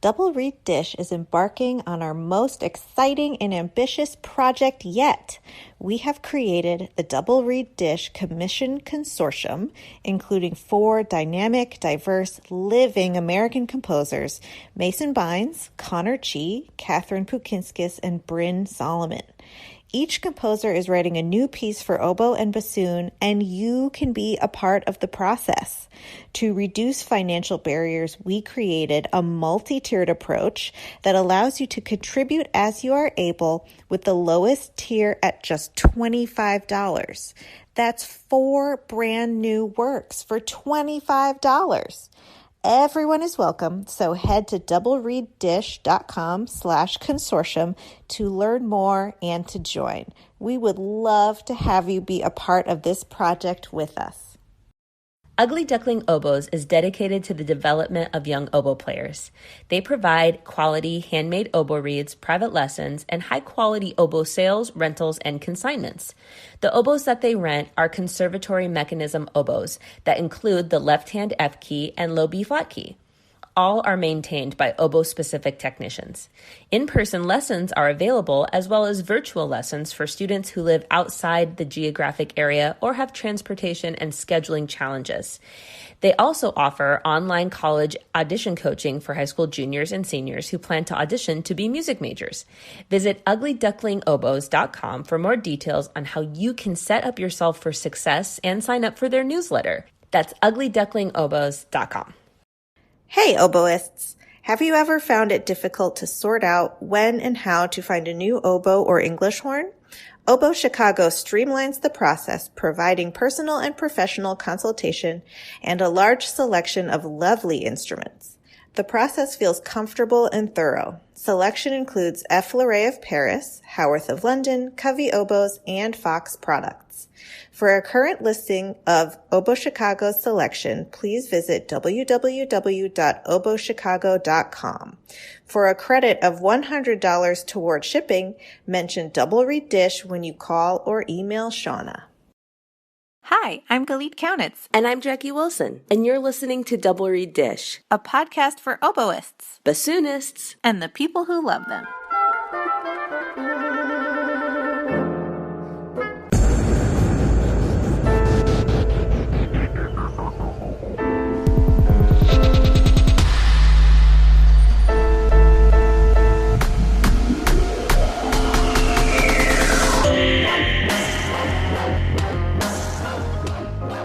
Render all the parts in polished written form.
Double Reed Dish is embarking on our most exciting and ambitious project yet. We have created the Double Reed Dish Commission Consortium, including 4 dynamic, diverse, living American composers, Mason Bynes, Connor Chi, Catherine Pukinskis, and Bryn Solomon. Each composer is writing a new piece for oboe and bassoon, and you can be a part of the process. To reduce financial barriers, we created a multi-tiered approach that allows you to contribute as you are able, with the lowest tier at just $25. That's 4 brand new works for $25. Everyone is welcome, so head to doublereeddish.com/consortium to learn more and to join. We would love to have you be a part of this project with us. Ugly Duckling Oboes is dedicated to the development of young oboe players. They provide quality handmade oboe reeds, private lessons, and high-quality oboe sales, rentals, and consignments. The oboes that they rent are conservatory mechanism oboes that include the left-hand F key and low B flat key. All are maintained by oboe-specific technicians. In-person lessons are available, as well as virtual lessons for students who live outside the geographic area or have transportation and scheduling challenges. They also offer online college audition coaching for high school juniors and seniors who plan to audition to be music majors. Visit uglyducklingoboes.com for more details on how you can set up yourself for success and sign up for their newsletter. That's uglyducklingoboes.com. Hey, oboists! Have you ever found it difficult to sort out when and how to find a new oboe or English horn? Oboe Chicago streamlines the process, providing personal and professional consultation and a large selection of lovely instruments. The process feels comfortable and thorough. Selection includes F. Larrey of Paris, Howarth of London, Covey Oboes, and Fox products. For a current listing of Oboe Chicago's selection, please visit www.oboechicago.com. For a credit of $100 toward shipping, mention Double Reed Dish when you call or email Shauna. Hi, I'm Galit Kaunitz. And I'm Jackie Wilson, and you're listening to Double Reed Dish, a podcast for oboists, bassoonists, and the people who love them.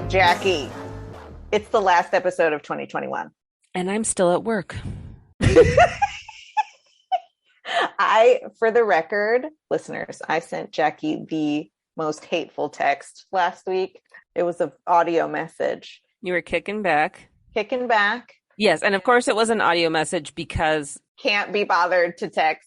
Jackie, it's the last episode of 2021. And I'm still at work. For the record, listeners, I sent Jackie the most hateful text last week. It was an audio message. You were kicking back. Kicking back. Yes, and of course it was an audio message because... Can't be bothered to text.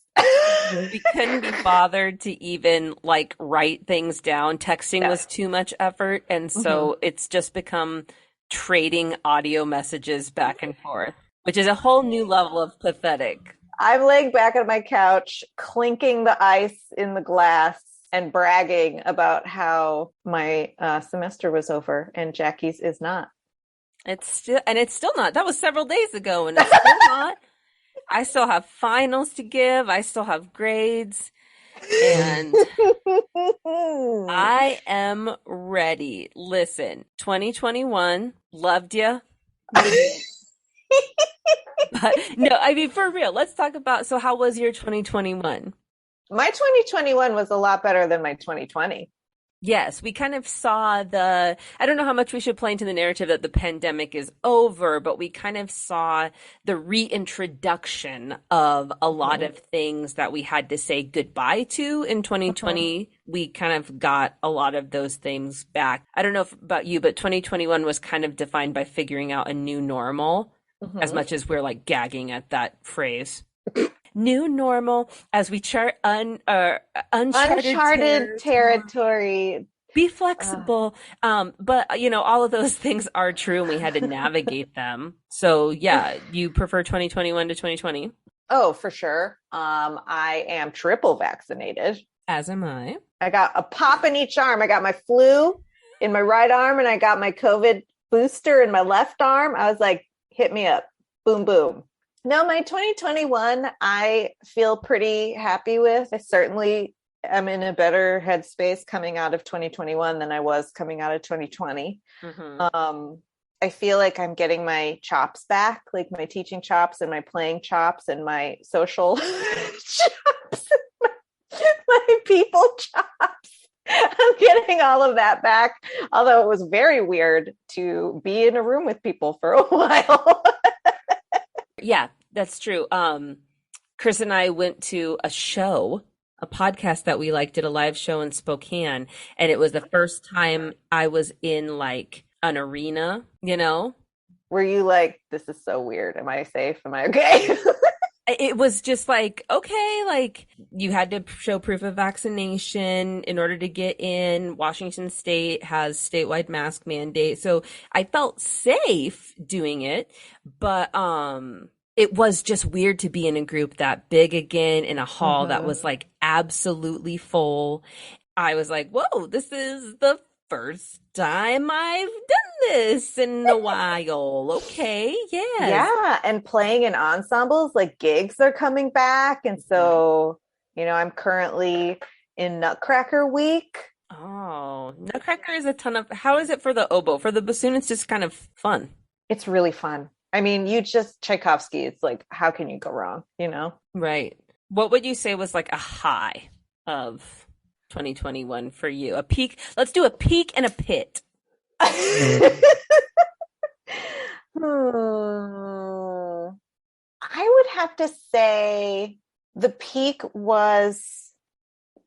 We couldn't be bothered to even write things down. Texting was too much effort. And so it's just become trading audio messages back and forth, which is a whole new level of pathetic. I'm laying back on my couch, clinking the ice in the glass and bragging about how my semester was over and Jackie's is not. It's still not. That was several days ago and it's still not. I still have finals to give. I still have grades. And I am ready. Listen, 2021, loved you. But no, I mean, for real, let's talk about, so how was your 2021? My 2021 was a lot better than my 2020. Yes, we kind of saw I don't know how much we should play into the narrative that the pandemic is over, but we kind of saw the reintroduction of a lot of things that we had to say goodbye to in 2020. We kind of got a lot of those things back. I don't know about you, but 2021 was kind of defined by figuring out a new normal, as much as we're gagging at that phrase. New normal as we chart uncharted territory. Be flexible. But all of those things are true and we had to navigate them. So yeah, you prefer 2021 to 2020? Oh, for sure. I am triple vaccinated. As am I. I got a pop in each arm. I got my flu in my right arm and I got my COVID booster in my left arm. I was like, hit me up. Boom, boom. No, my 2021, I feel pretty happy with. I certainly am in a better headspace coming out of 2021 than I was coming out of 2020. I feel like I'm getting my chops back, like my teaching chops and my playing chops and my social chops, my people chops. I'm getting all of that back. Although it was very weird to be in a room with people for a while. Yeah, that's true. Chris and I went to a podcast that we like, did a live show in Spokane, and it was the first time I was in like an arena, you know? Were you like, this is so weird? Am I safe? Am I okay? It was just like, okay, like you had to show proof of vaccination in order to get in. Washington State has statewide mask mandate. So I felt safe doing it, but it was just weird to be in a group that big again in a hall that was like absolutely full. I was like, whoa, this is the first time I've done this in a while. Okay, yes. Yeah, and playing in ensembles, like gigs are coming back. And so, I'm currently in Nutcracker Week. Oh, Nutcracker is how is it for the oboe? For the bassoon, it's just kind of fun. It's really fun. I mean, Tchaikovsky, it's like, how can you go wrong, Right. What would you say was like a high of 2021 for you? A peak. Let's do a peak and a pit. I would have to say the peak was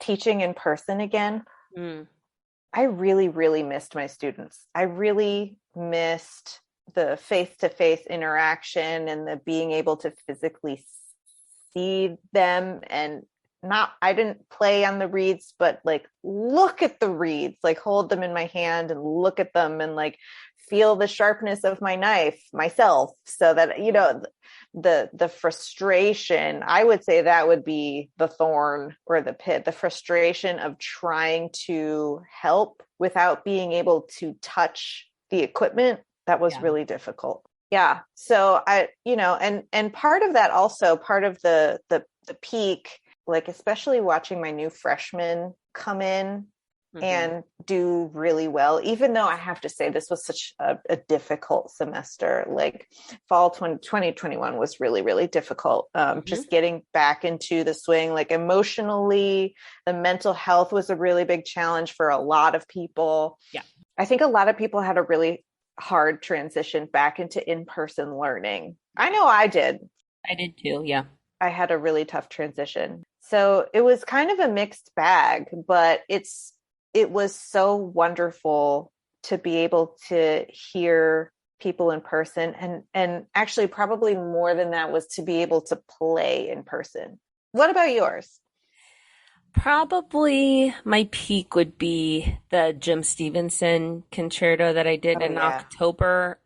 teaching in person again. I really, really missed my students. I really missed the face-to-face interaction and the being able to physically see them, and I didn't play on the reeds, but like look at the reeds, like hold them in my hand and look at them and like feel the sharpness of my knife myself, so that, the frustration, I would say that would be the thorn or the pit, the frustration of trying to help without being able to touch the equipment. That was really difficult. Yeah. So and part of that also, part of the peak, like especially watching my new freshmen come in and do really well, even though I have to say this was such a difficult semester. Like fall 2021 was really, really difficult. Just getting back into the swing, like emotionally, the mental health was a really big challenge for a lot of people. Yeah. I think a lot of people had a really hard transition back into in-person learning. I know I did. I did too. Yeah. I had a really tough transition. So it was kind of a mixed bag, but it was so wonderful to be able to hear people in person. And actually probably more than that was to be able to play in person. What about yours? Probably my peak would be the Jim Stevenson concerto that I did in October,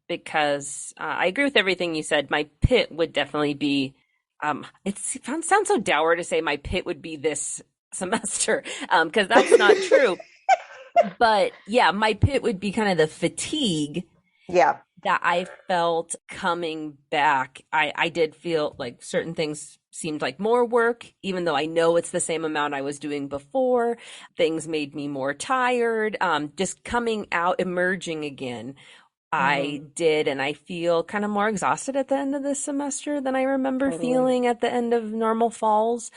because I agree with everything you said. My pit would definitely be, it sounds so dour to say my pit would be this semester, because that's not true. But yeah, my pit would be kind of the fatigue that I felt coming back. I did feel like certain things seemed like more work, even though I know it's the same amount I was doing before. Things made me more tired. Just coming out, emerging again, I did. And I feel kind of more exhausted at the end of this semester than I remember feeling at the end of normal falls.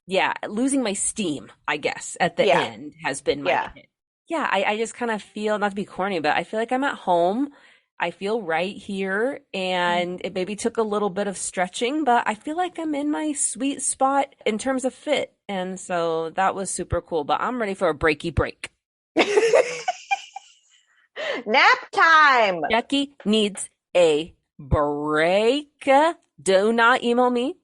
Yeah. Losing my steam, I guess, at the end has been my pit. Yeah. I just kind of feel, not to be corny, but I feel like I'm at home. I feel right here, and it maybe took a little bit of stretching, but I feel like I'm in my sweet spot in terms of fit. And so that was super cool, but I'm ready for a breaky break. Nap time. Jackie needs a break. Do not email me.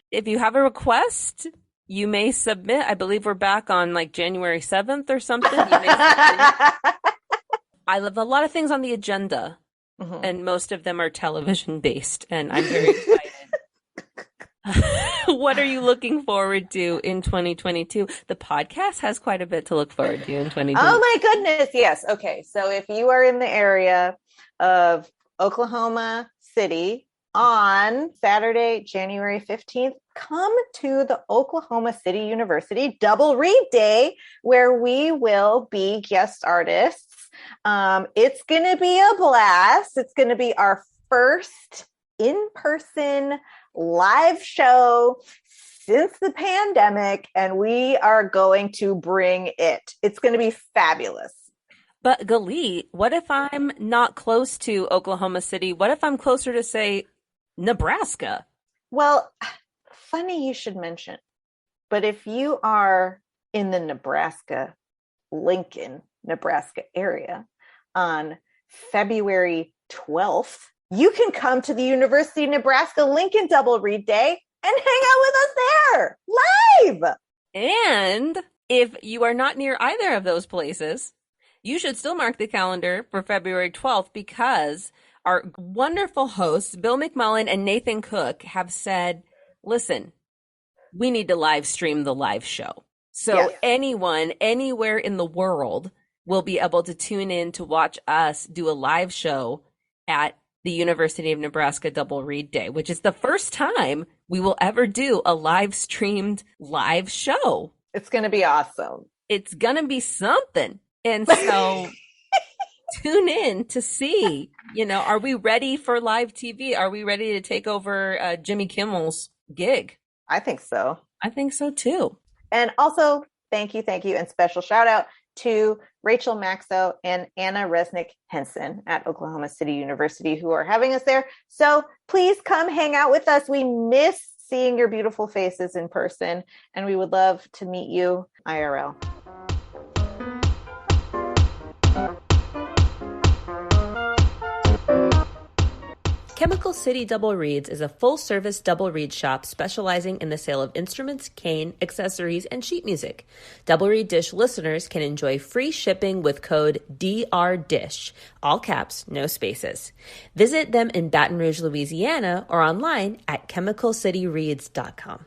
If you have a request, you may submit. I believe we're back on like January 7th or something. You may submit. I have a lot of things on the agenda, and most of them are television based, and I'm very excited. What are you looking forward to in 2022? The podcast has quite a bit to look forward to in 2022. Oh my goodness. Yes. Okay. So if you are in the area of Oklahoma City on Saturday, January 15th, come to the Oklahoma City University Double Read Day, where we will be guest artists. It's going to be a blast. It's going to be our first in-person live show since the pandemic, and we are going to bring it. It's going to be fabulous. But Galit, what if I'm not close to Oklahoma City? What if I'm closer to, say, Nebraska? Well, funny you should mention, but if you are in the Lincoln, Nebraska area on February 12th, you can come to the University of Nebraska Lincoln Double Read Day and hang out with us there live. And if you are not near either of those places, you should still mark the calendar for February 12th, because our wonderful hosts, Bill McMullen and Nathan Cook, have said, listen, we need to live stream the live show. So anyone, anywhere in the world will be able to tune in to watch us do a live show at the University of Nebraska Double Read Day, which is the first time we will ever do a live streamed live show. It's going to be awesome. It's going to be something. And so tune in to see, are we ready for live TV? Are we ready to take over Jimmy Kimmel's gig? I think so. I think so too. And also, thank you, and special shout out to Rachel Maxo and Anna Resnick Henson at Oklahoma City University, who are having us there. So please come hang out with us. We miss seeing your beautiful faces in person, and we would love to meet you IRL. Chemical City Double Reads is a full-service double read shop specializing in the sale of instruments, cane, accessories, and sheet music. Double Read Dish listeners can enjoy free shipping with code DRDISH, all caps, no spaces. Visit them in Baton Rouge, Louisiana, or online at chemicalcityreads.com.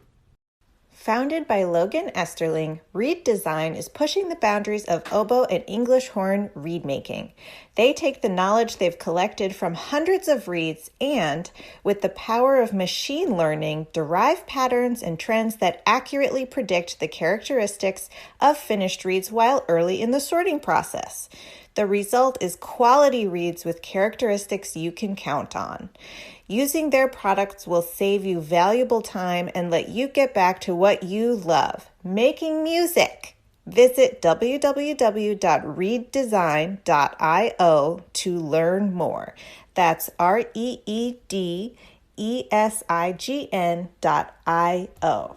Founded by Logan Esterling, Reed Design is pushing the boundaries of oboe and English horn reed making. They take the knowledge they've collected from hundreds of reeds and, with the power of machine learning, derive patterns and trends that accurately predict the characteristics of finished reeds while early in the sorting process. The result is quality reeds with characteristics you can count on. Using their products will save you valuable time and let you get back to what you love, making music. Visit www.reeddesign.io to learn more. That's REEDESIGN.io.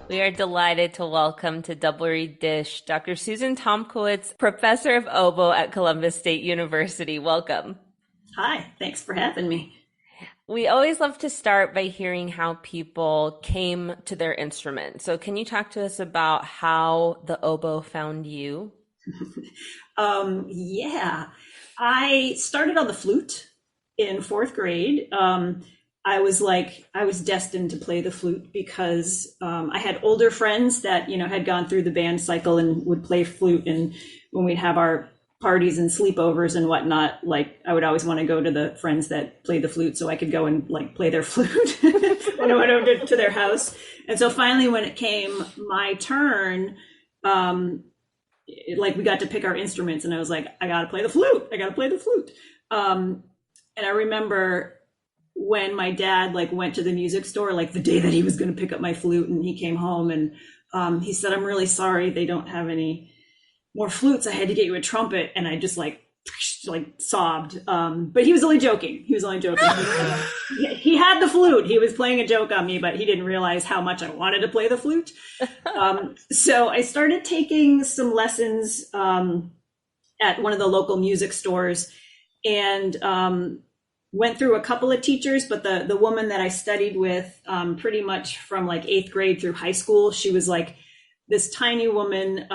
We are delighted to welcome to Double Read Dish Dr. Susan Tomkiewicz, Professor of Oboe at Columbus State University. Welcome. Hi, thanks for having me. We always love to start by hearing how people came to their instrument. So can you talk to us about how the oboe found you? Yeah, I started on the flute in fourth grade. I was destined to play the flute because I had older friends that, had gone through the band cycle and would play flute. And when we'd have our parties and sleepovers and whatnot, I would always want to go to the friends that played the flute so I could go and play their flute when I went over to their house. And so finally, when it came my turn, we got to pick our instruments and I was like, I got to play the flute. And I remember when my dad went to the music store, the day that he was going to pick up my flute, and he came home and he said, I'm really sorry, they don't have any more flutes. I had to get you a trumpet. And I just sobbed. But he was only joking. He had the flute. He was playing a joke on me, but he didn't realize how much I wanted to play the flute. So I started taking some lessons at one of the local music stores, and went through a couple of teachers, but the woman that I studied with pretty much from 8th grade through high school, she was this tiny woman,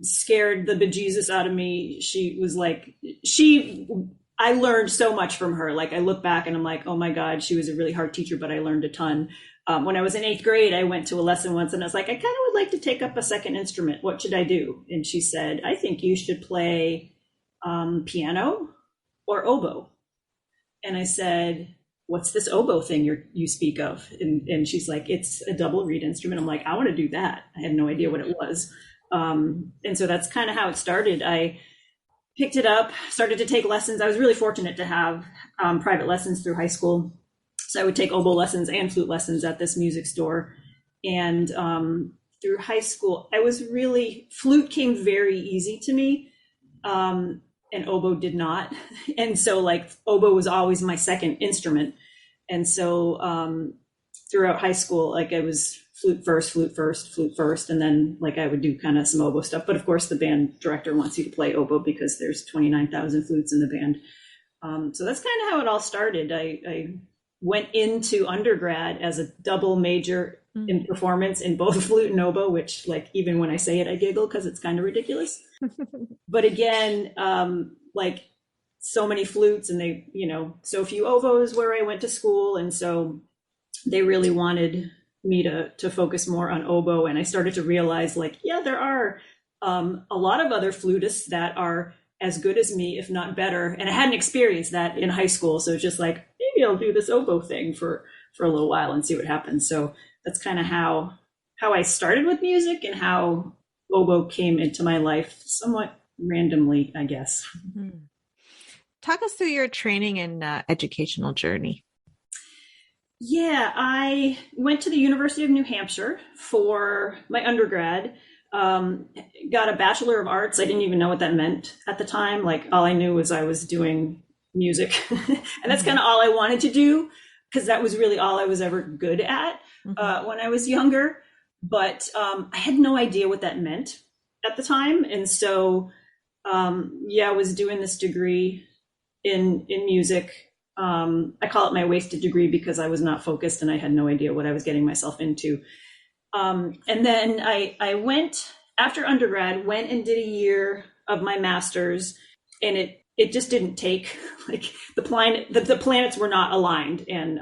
scared the bejesus out of me. She was I learned so much from her. I look back and I'm like, oh my God, she was a really hard teacher, but I learned a ton. When I was in 8th grade, I went to a lesson once and I was like, I kind of would like to take up a second instrument. What should I do? And she said, I think you should play piano or oboe. And I said, what's this oboe thing you speak of? And she's like, it's a double reed instrument. I'm like, I want to do that. I had no idea what it was. And so that's kind of how it started. I picked it up, started to take lessons. I was really fortunate to have private lessons through high school. So I would take oboe lessons and flute lessons at this music store. And through high school, flute came very easy to me. And oboe did not. And so like oboe was always my second instrument. And so throughout high school, like I was flute first. And then like I would do kind of some oboe stuff. But of course the band director wants you to play oboe because there's 29,000 flutes in the band. So that's kind of how it all started. I went into undergrad as a double major in performance in both flute and oboe, which like even when I say it, I giggle because it's kind of ridiculous. But again, like so many flutes and they, so few oboes where I went to school. And so they really wanted me to focus more on oboe. And I started to realize like, yeah, there are a lot of other flutists that are as good as me, if not better. And I hadn't experienced that in high school. So it's just like, maybe I'll do this oboe thing for a little while and see what happens. So that's kind of how I started with music and how oboe came into my life somewhat randomly, I guess. Mm-hmm. Talk us through your training and educational journey. Yeah, I went to the University of New Hampshire for my undergrad. Got a Bachelor of Arts. I didn't even know what that meant at the time. Like all I knew was I was doing music and that's kind of all I wanted to do because that was really all I was ever good at when I was younger. But I had no idea what that meant at the time. And so, I was doing this degree in music. I call it my wasted degree because I was not focused and I had no idea what I was getting myself into. And then I went after undergrad, went and did a year of my master's, and it just didn't take. Like the planets were not aligned, and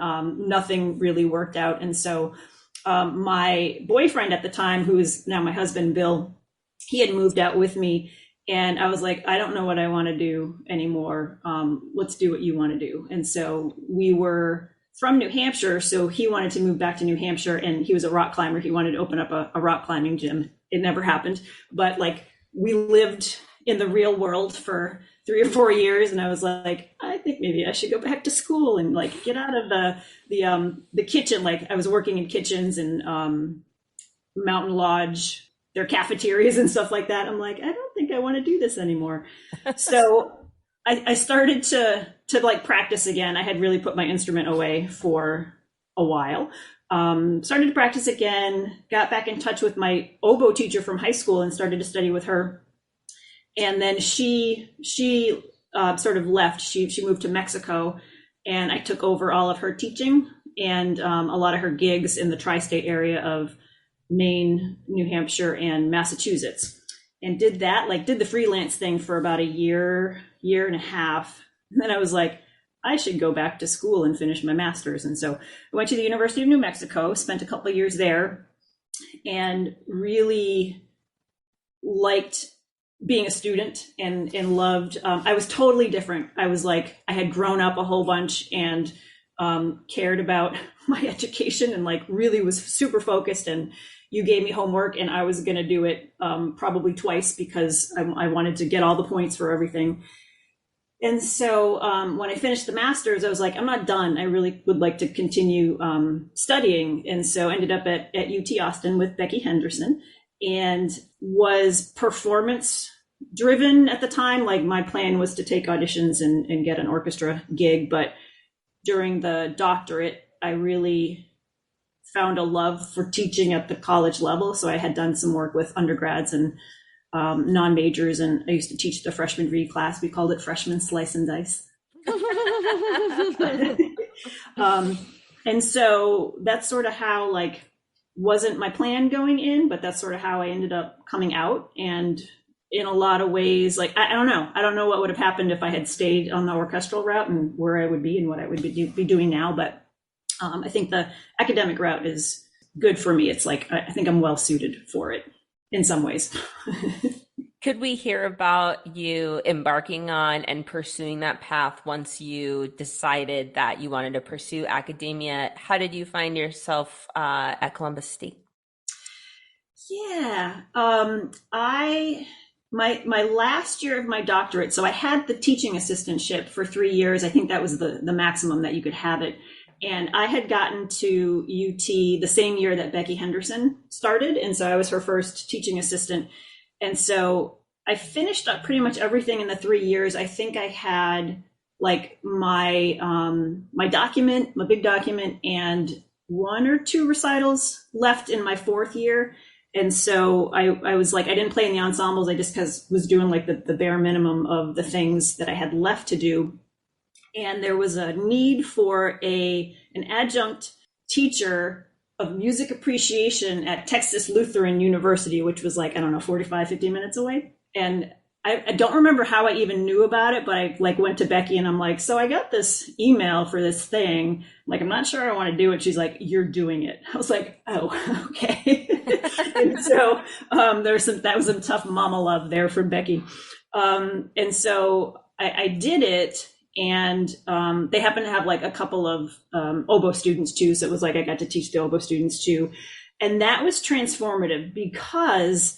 nothing really worked out. And so my boyfriend at the time, who is now my husband, Bill, he had moved out with me, and I was like, I don't know what I want to do anymore. Let's do what you want to do. And so we were from New Hampshire, so he wanted to move back to New Hampshire, and he was a rock climber. He wanted to open up a rock climbing gym. It never happened, but like we lived in the real world for 3 or 4 years, and I was like, I think maybe I should go back to school and like get out of the kitchen. Like I was working in kitchens and Mountain Lodge, their cafeterias and stuff like that. I'm like, I don't think I want to do this anymore. So I started to like practice again. I had really put my instrument away for a while. Started to practice again, got back in touch with my oboe teacher from high school and started to study with her. And then she sort of left. She moved to Mexico, and I took over all of her teaching and a lot of her gigs in the tri-state area of Maine, New Hampshire, and Massachusetts. And did the freelance thing for about a year and a half. And then I was like, I should go back to school and finish my master's. And so I went to the University of New Mexico, spent a couple of years there, and really liked being a student and loved, I was totally different. I was like, I had grown up a whole bunch and cared about my education and like really was super focused. And you gave me homework and I was going to do it probably twice because I wanted to get all the points for everything. And so when I finished the master's, I was like, I'm not done. I really would like to continue studying. And so ended up at UT Austin with Becky Henderson, and was performance driven at the time. Like my plan was to take auditions and get an orchestra gig. But during the doctorate, I really found a love for teaching at the college level. So I had done some work with undergrads and non-majors, and I used to teach the freshman read class. We called it freshman slice and dice. And so that's sort of how, like, wasn't my plan going in, but that's sort of how I ended up coming out. And in a lot of ways, like, I don't know what would have happened if I had stayed on the orchestral route and where I would be and what I would be doing now. But I think the academic route is good for me. It's like, I think I'm well suited for it in some ways. Could we hear about you embarking on and pursuing that path once you decided that you wanted to pursue academia? How did you find yourself at Columbus State? Yeah, my last year of my doctorate, so I had the teaching assistantship for 3 years. I think that was the maximum that you could have it. And I had gotten to UT the same year that Becky Henderson started. And so I was her first teaching assistant. And so I finished up pretty much everything in the 3 years. I think I had like my document, my big document, and 1 or 2 recitals left in my 4th year. And so I was like, I didn't play in the ensembles. I just was doing like the bare minimum of the things that I had left to do. And there was a need for an adjunct teacher of music appreciation at Texas Lutheran University, which was like, I don't know, 45, 50 minutes away. And I don't remember how I even knew about it, but I like went to Becky and I'm like, so I got this email for this thing. Like, I'm not sure I want to do it. She's like, you're doing it. I was like, oh, okay. And so that was some tough mama love there from Becky. And so I did it. And they happened to have like a couple of oboe students too. So it was like I got to teach the oboe students too. And that was transformative because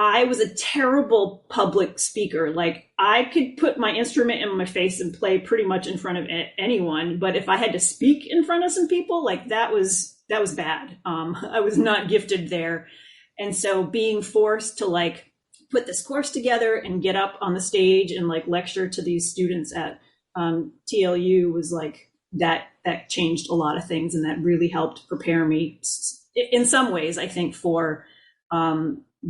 I was a terrible public speaker. Like I could put my instrument in my face and play pretty much in front of anyone. But if I had to speak in front of some people, like that was bad. I was not gifted there. And so being forced to like put this course together and get up on the stage and like lecture to these students at TLU was like that changed a lot of things. And that really helped prepare me in some ways, I think, for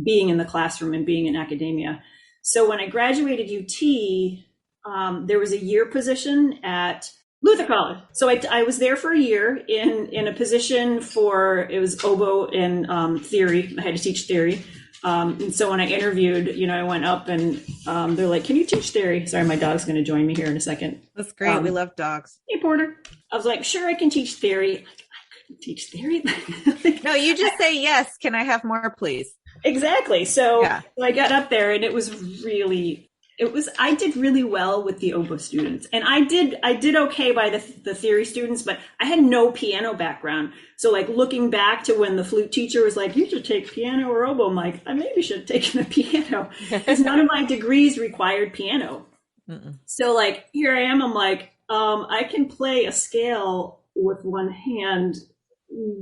being in the classroom and being in academia. So when I graduated UT, there was a year position at Luther College. So I was there for a year in a position it was oboe and theory. I had to teach theory. And so when I interviewed, I went up and they're like, can you teach theory? Sorry, my dog's going to join me here in a second. That's great. We love dogs. Hey, Porter. I was like, sure, I can teach theory. Like, I couldn't teach theory. No, you just say, yes. Can I have more, please? Exactly. So yeah. I got up there and I did really well with the oboe students, and I did okay by the theory students, but I had no piano background. So like looking back to when the flute teacher was like, you should take piano or oboe, I'm like, I maybe should have taken a piano because none of my degrees required piano. So like, here I am, I'm like, I can play a scale with one hand,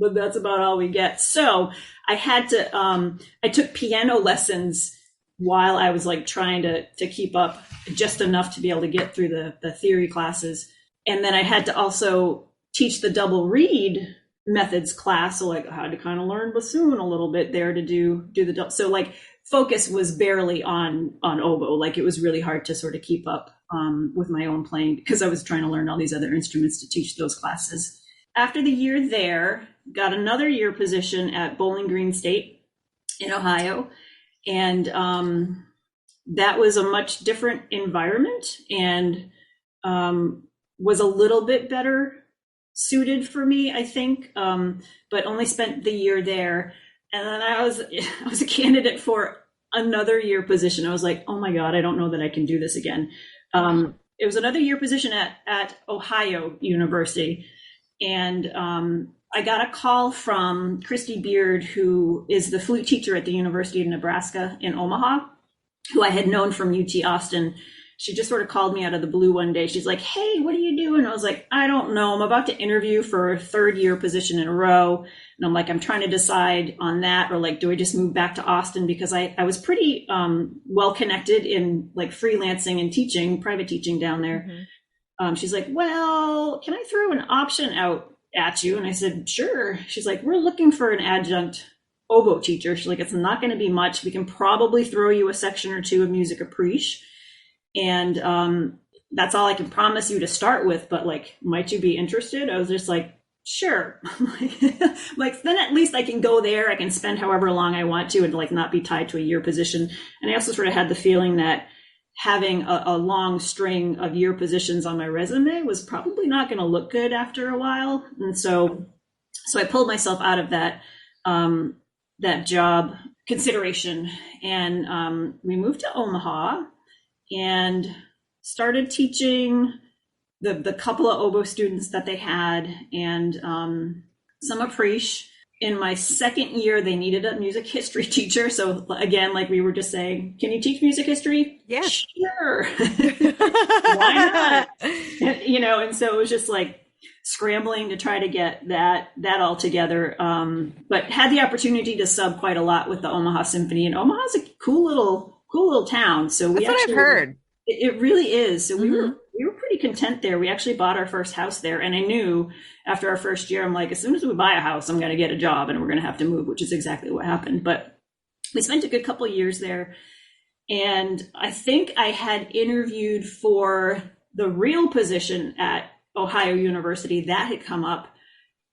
but that's about all we get. So I had to, I took piano lessons while I was like trying to keep up just enough to be able to get through the theory classes. And then I had to also teach the double reed methods class. So like I had to kind of learn bassoon a little bit there to do the, so like focus was barely on oboe. Like it was really hard to sort of keep up with my own playing because I was trying to learn all these other instruments to teach those classes. After the year there, got another year position at Bowling Green State in Ohio. And that was a much different environment and was a little bit better suited for me, I think, but only spent the year there. And then I was a candidate for another year position. I was like, oh my God, I don't know that I can do this again. It was another year position at Ohio University. And I got a call from Christy Beard, who is the flute teacher at the University of Nebraska in Omaha, who I had known from UT Austin. She just sort of called me out of the blue one day. She's like, hey, what are you doing? I was like, I don't know. I'm about to interview for a 3rd year position in a row. And I'm like, I'm trying to decide on that. Or like, do I just move back to Austin? Because I was pretty well connected in like freelancing and teaching, private teaching down there. Mm-hmm. She's like, well, can I throw an option out at you? And I said, sure. She's like, we're looking for an adjunct oboe teacher. She's like, it's not going to be much. We can probably throw you a section or 2 of music appreciation. And that's all I can promise you to start with, but like, might you be interested? I was just like, sure. Like, then at least I can go there. I can spend however long I want to and like not be tied to a year position. And I also sort of had the feeling that having a long string of year positions on my resume was probably not going to look good after a while. And so I pulled myself out of that job consideration, and we moved to Omaha and started teaching the couple of oboe students that they had, and some appreciation. In my second year, they needed a music history teacher. So again, like we were just saying, can you teach music history? Yeah. Sure. Why not? And so it was just like scrambling to try to get that all together. But had the opportunity to sub quite a lot with the Omaha Symphony, and Omaha's a cool little town. So That's what I've heard. It really is. So we were pretty content there. We actually bought our first house there, and I knew after our first year, I'm like, as soon as we buy a house, I'm going to get a job and we're going to have to move, which is exactly what happened. But we spent a good couple of years there, and I think I had interviewed for the real position at Ohio University that had come up,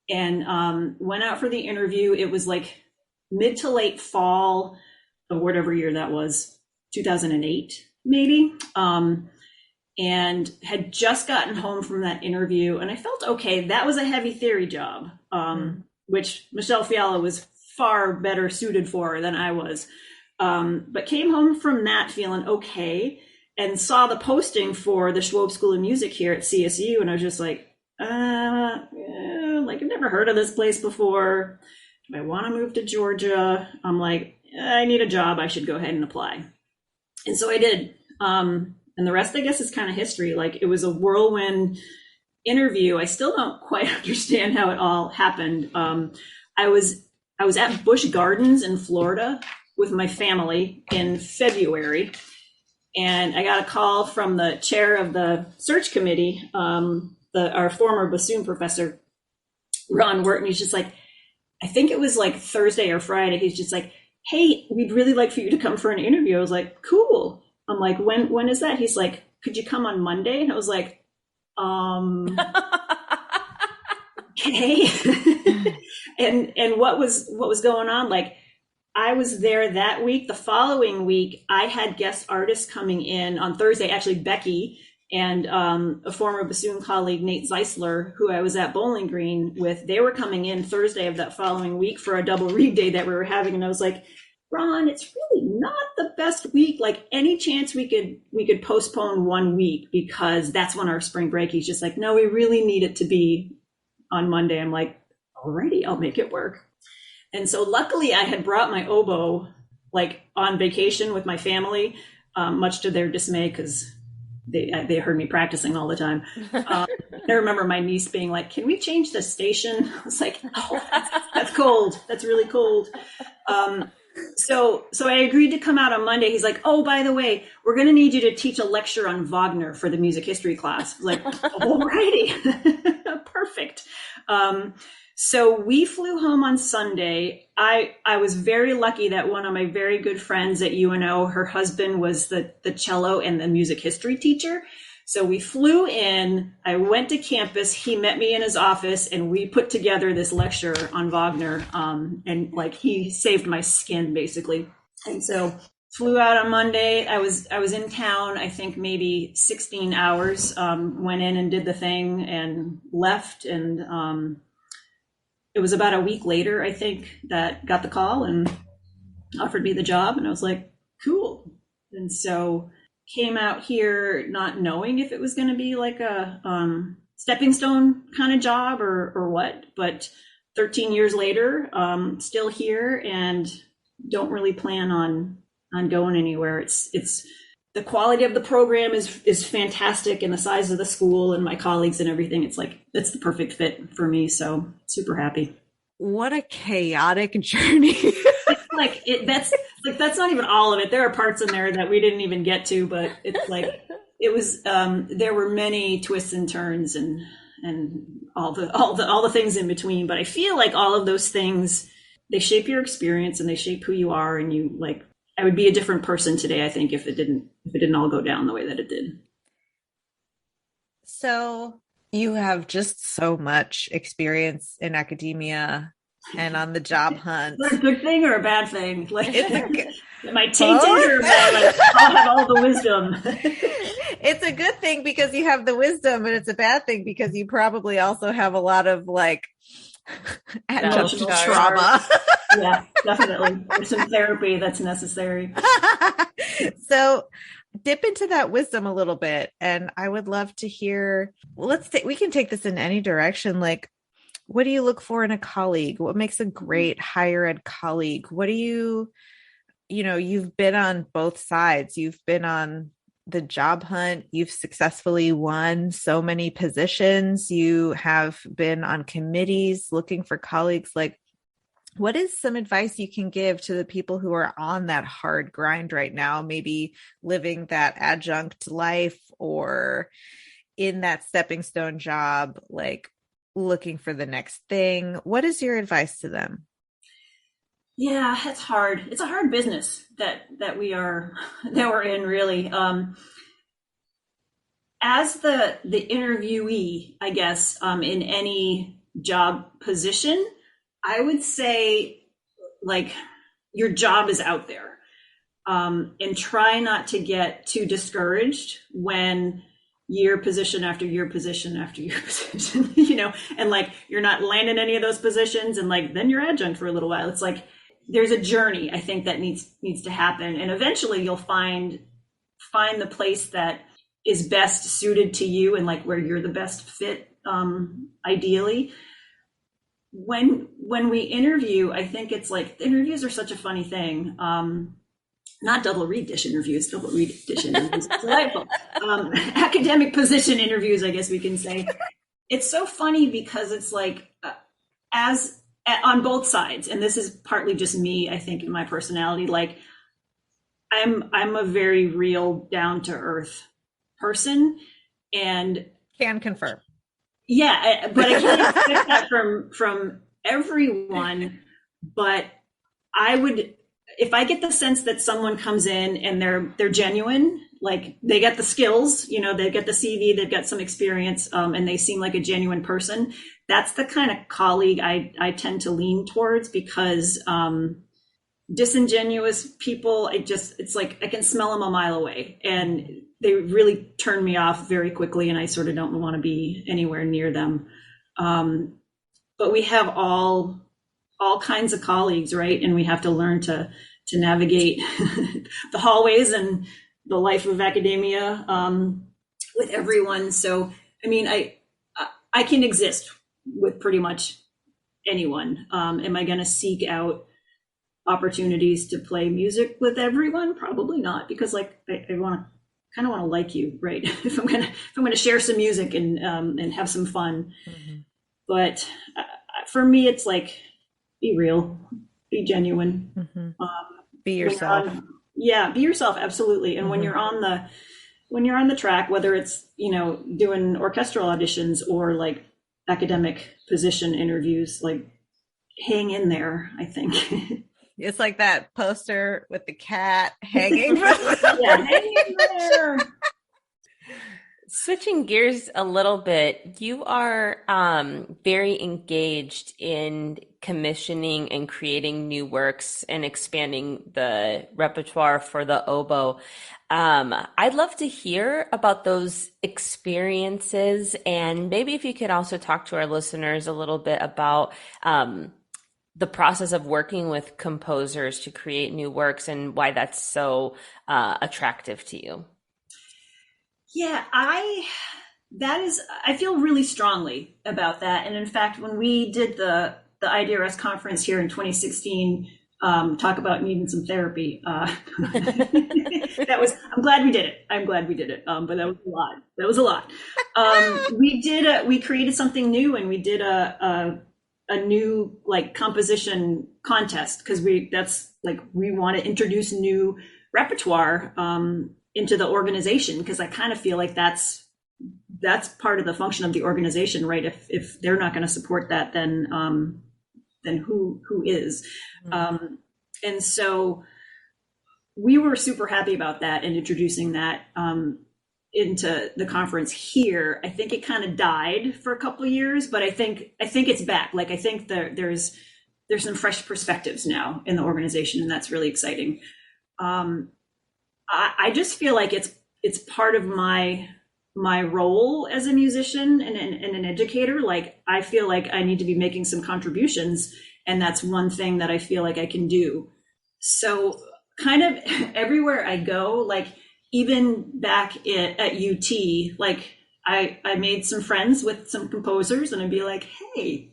and went out for the interview. It was like mid to late fall of whatever year that was, 2008 maybe, and had just gotten home from that interview, and I felt okay. That was a heavy theory job, which Michelle Fiala was far better suited for than I was, but came home from that feeling okay, and saw the posting for the Schwob School of Music here at CSU, and I was just like, like I've never heard of this place before. Do I want to move to Georgia? I'm like, I need a job. I should go ahead and apply. And so I did. And the rest, I guess, is kind of history. Like, it was a whirlwind interview. I still don't quite understand how it all happened. I was at Busch Gardens in Florida with my family in February, and I got a call from the chair of the search committee, our former bassoon professor, Ron Wharton. He's just like, I think it was like Thursday or Friday. He's just like, hey, we'd really like for you to come for an interview. I was like, cool. I'm like, when is that? He's like, could you come on Monday? And I was like, okay. and what was going on? Like, I was there that week. The following week, I had guest artists coming in on Thursday, actually Becky and a former bassoon colleague, Nate Zeisler, who I was at Bowling Green with. They were coming in Thursday of that following week for a double read day that we were having. And I was like, Ron, it's really not the best week. Like, any chance we could postpone 1 week, because that's when our spring break. He's just like, no, we really need it to be on Monday. I'm like, alrighty, I'll make it work. And so luckily I had brought my oboe like on vacation with my family, much to their dismay, because they heard me practicing all the time. I remember my niece being like, can we change the station? I was like, oh, that's cold. That's really cold. So I agreed to come out on Monday. He's like, oh, by the way, we're going to need you to teach a lecture on Wagner for the music history class. I was like, alrighty, perfect. So we flew home on Sunday. I was very lucky that one of my very good friends at UNO, her husband was the cello and the music history teacher. So we flew in, I went to campus, he met me in his office, and we put together this lecture on Wagner. And like, he saved my skin basically. And so flew out on Monday. I was in town, I think maybe 16 hours, went in and did the thing and left. And it was about a week later, I think, that got the call and offered me the job. And I was like, cool. And so came out here not knowing if it was going to be like a stepping stone kind of job or what, but 13 years later, still here and don't really plan on going anywhere. It's the quality of the program is fantastic, and the size of the school and my colleagues and everything. It's like, it's the perfect fit for me. So super happy. What a chaotic journey. That's not even all of it. There are parts in there that we didn't even get to, but it's like, it was, there were many twists and turns and all the things in between. But I feel like all of those things, they shape your experience and they shape who you are. And you, like, I would be a different person today, I think, if it didn't all go down the way that it did. So you have just so much experience in academia. and on the job hunt. Is that a good thing or a bad thing? Like, It's a good, am I tainted or am I like, I'll have all the wisdom? it's a good thing because you have the wisdom, and it's a bad thing because you probably also have a lot of like adjunct Emotional trauma. Yeah, definitely. There's some therapy that's necessary. So dip into that wisdom a little bit, and I would love to hear, well, we can take this in any direction. Like, what do you look for in a colleague? What makes a great higher ed colleague? What do you've been on both sides. You've been on the job hunt. You've successfully won so many positions. You have been on committees looking for colleagues. Like, what is some advice you can give to the people who are on that hard grind right now, maybe living that adjunct life or in that stepping stone job, like looking for the next thing? What is your advice to them? Yeah, it's hard. It's a hard business that we're in, really. As the interviewee, I guess, in any job position, I would say, like, your job is out there, and try not to get too discouraged when year position after year position after year position, and like you're not landing any of those positions, and like then you're adjunct for a little while. It's like there's a journey, I think, that needs to happen, and eventually you'll find the place that is best suited to you and like where you're the best fit, ideally. When we interview, I think it's like interviews are such a funny thing. Not double reed dish interviews, double reed dish interviews. It's delightful. Academic position interviews, I guess we can say. It's so funny because it's like, on both sides, and this is partly just me, I think, in my personality, like I'm a very real, down to earth person, and Can confirm. yeah, but I can't expect that from everyone. But I would, if I get the sense that someone comes in and they're genuine, like they get the skills, they get the CV, they've got some experience, and they seem like a genuine person. That's the kind of colleague I tend to lean towards, because disingenuous people, it's like I can smell them a mile away, and they really turn me off very quickly, and I sort of don't want to be anywhere near them. But we have all kinds of colleagues, right? And we have to learn to navigate the hallways and the life of academia with everyone. So, I mean, I can exist with pretty much anyone. Am I going to seek out opportunities to play music with everyone? Probably not, because like I kind of want to like you, right? if I'm gonna share some music and have some fun. Mm-hmm. But for me, it's like, be real, be genuine, mm-hmm. Be yourself. Be yourself, absolutely. And mm-hmm. when you're on the track, whether it's doing orchestral auditions or like academic position interviews, like hang in there, I think. It's like that poster with the cat hanging. Yeah, hang in there. Switching gears a little bit, you are very engaged in commissioning and creating new works and expanding the repertoire for the oboe. I'd love to hear about those experiences, and maybe if you could also talk to our listeners a little bit about the process of working with composers to create new works and why that's so attractive to you. Yeah, I feel really strongly about that. And in fact, when we did the IDRS conference here in 2016, talk about needing some therapy, I'm glad we did it. But that was a lot. We created something new, and we did a new like composition contest, because we want to introduce new repertoire into the organization, because I kind of feel like that's part of the function of the organization, right? If they're not going to support that, then who is? Mm-hmm. And so we were super happy about that and introducing that into the conference here. I think it kind of died for a couple of years, but I think it's back. Like I think there's there's some fresh perspectives now in the organization, and that's really exciting. I just feel like it's part of my role as a musician and an educator. Like, I feel like I need to be making some contributions, and that's one thing that I feel like I can do. So kind of everywhere I go, like even back at UT, like I made some friends with some composers, and I'd be like, hey,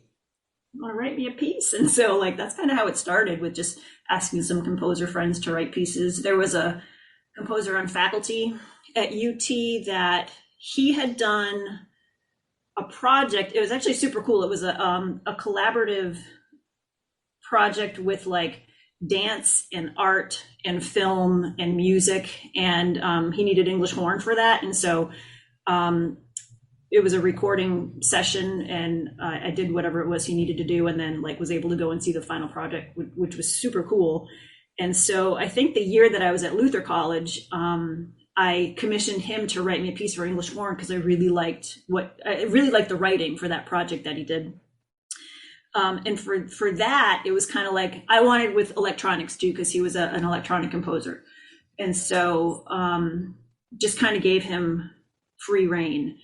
you want to write me a piece? And so like that's kind of how it started, with just asking some composer friends to write pieces. There was a composer on faculty at UT that he had done a project. It was actually super cool. It was a collaborative project with like dance and art and film and music, and he needed English horn for that. And so it was a recording session, and I did whatever it was he needed to do, and then like was able to go and see the final project, which was super cool. And so I think the year that I was at Luther College, I commissioned him to write me a piece for English horn, because I really liked the writing for that project that he did. And for that, it was kind of like I wanted with electronics too, because he was an electronic composer. And so just kind of gave him free rein.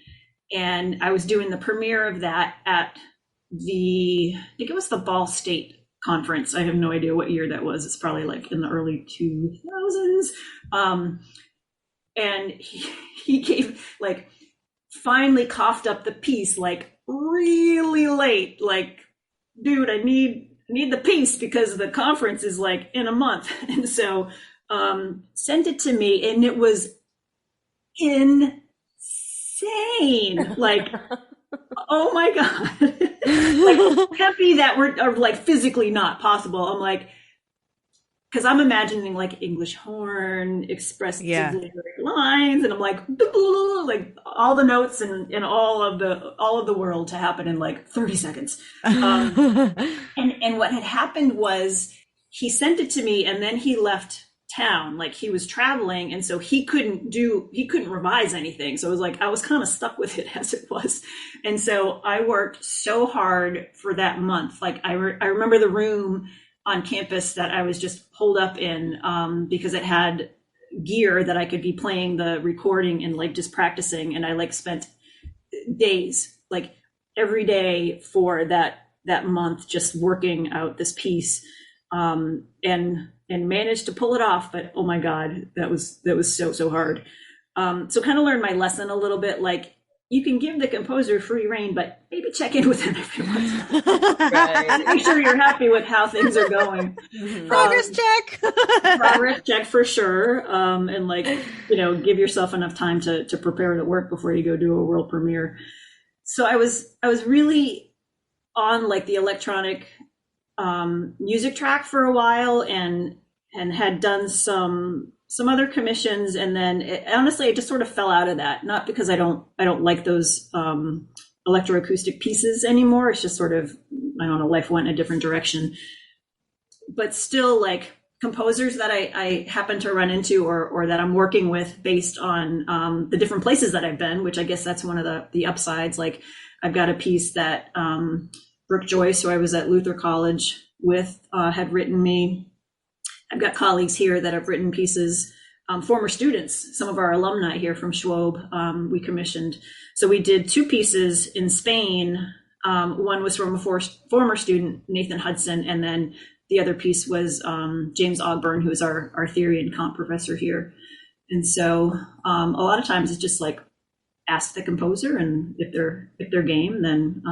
And I was doing the premiere of that at I think it was the Ball State conference. I have no idea what year that was. It's probably like in the early 2000s. And he gave, like, finally coughed up the piece, like really late, like, dude, I need the piece because the conference is like in a month. And so sent it to me, and it was insane. Like, oh my God. Like, happy that are like physically not possible. I'm like, because I'm imagining like English horn, expressive lines, and I'm like all the notes and all of the world to happen in like 30 seconds. And what had happened was he sent it to me, and then he left town, like he was traveling, and so he couldn't revise anything. So it was like I was kind of stuck with it as it was. And so I worked so hard for that month. Like I remember the room on campus that I was just holed up in, because it had gear that I could be playing the recording and like just practicing. And I like spent days, like every day for that month, just working out this piece, and managed to pull it off. But oh my God, that was so hard. So kind of learned my lesson a little bit, like, you can give the composer free rein, but maybe check in with them every once in a while. Right. Make sure you're happy with how things are going. Progress check. Progress check for sure. And like, give yourself enough time to prepare the work before you go do a world premiere. So I was really on like the electronic music track for a while, and had done some other commissions, and then honestly I just sort of fell out of that, not because I don't like those electroacoustic pieces anymore. It's just sort of, I don't know, life went in a different direction. But still, like, composers that I happen to run into or that I'm working with based on the different places that I've been, which I guess that's one of the upsides. Like, I've got a piece that Brooke Joyce, who I was at Luther College with, had written me. I've got colleagues here that have written pieces, former students, some of our alumni here from Schwob, we commissioned. So we did 2 pieces in Spain. One was from a former student, Nathan Hudson, and then the other piece was James Ogburn, who is our theory and comp professor here. And so a lot of times it's just like, ask the composer, and if they're game, then